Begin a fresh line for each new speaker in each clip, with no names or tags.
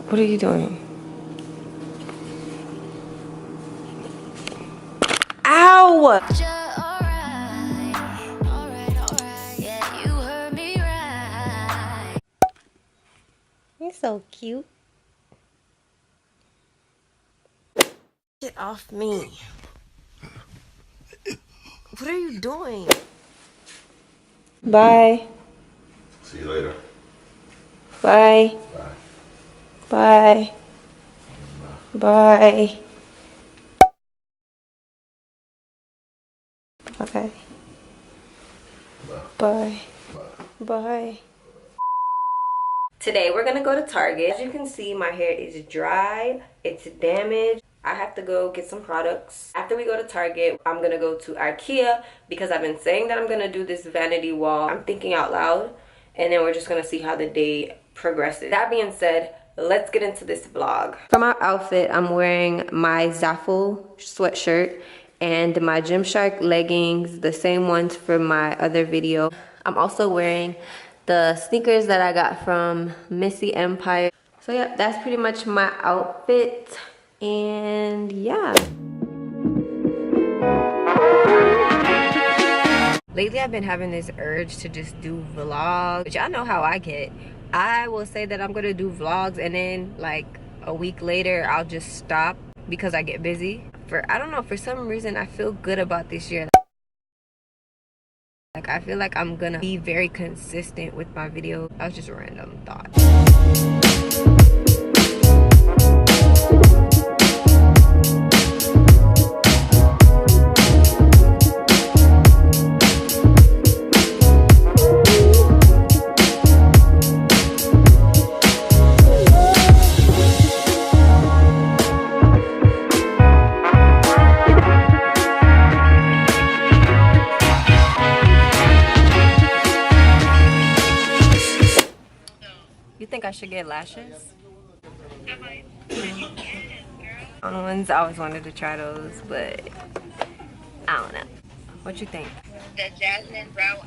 What are you doing? Ow! You're so cute. Get off me. What are you doing? Bye.
See you later.
Bye.
Bye.
Bye. Bye. Bye. Bye. Bye. Today we're gonna go to Target. As you can see, my hair is dry, it's damaged. I have to go get some products. After we go to Target, I'm gonna go to Ikea because I've been saying that I'm gonna do this vanity wall. I'm thinking out loud, and then we're just gonna see how the day progresses. That being said, let's get into this vlog. For my outfit, I'm wearing my Zaffle sweatshirt and my Gymshark leggings, the same ones from my other video. I'm also wearing the sneakers that I got from Missy Empire. So yeah, that's pretty much my outfit. And yeah. Lately I've been having this urge to just do vlogs, but y'all know how I get. I will say that I'm gonna do vlogs and then like a week later I'll just stop because I get busy. I don't know, for some reason I feel good about this year. Like I feel like I'm gonna be very consistent with my video. That was just a random thought. You think I should get lashes? On the ones, I always wanted to try those, but I don't know. What you think?
The Jasmine Brown.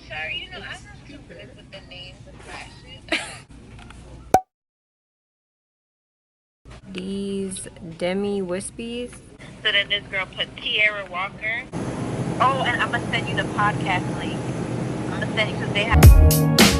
Sorry, you know, I'm not too good with the names of lashes.
These Demi Wispies.
So then this girl put Tierra Walker. Oh, and I'm gonna send you the podcast link. I'm gonna send you because they have.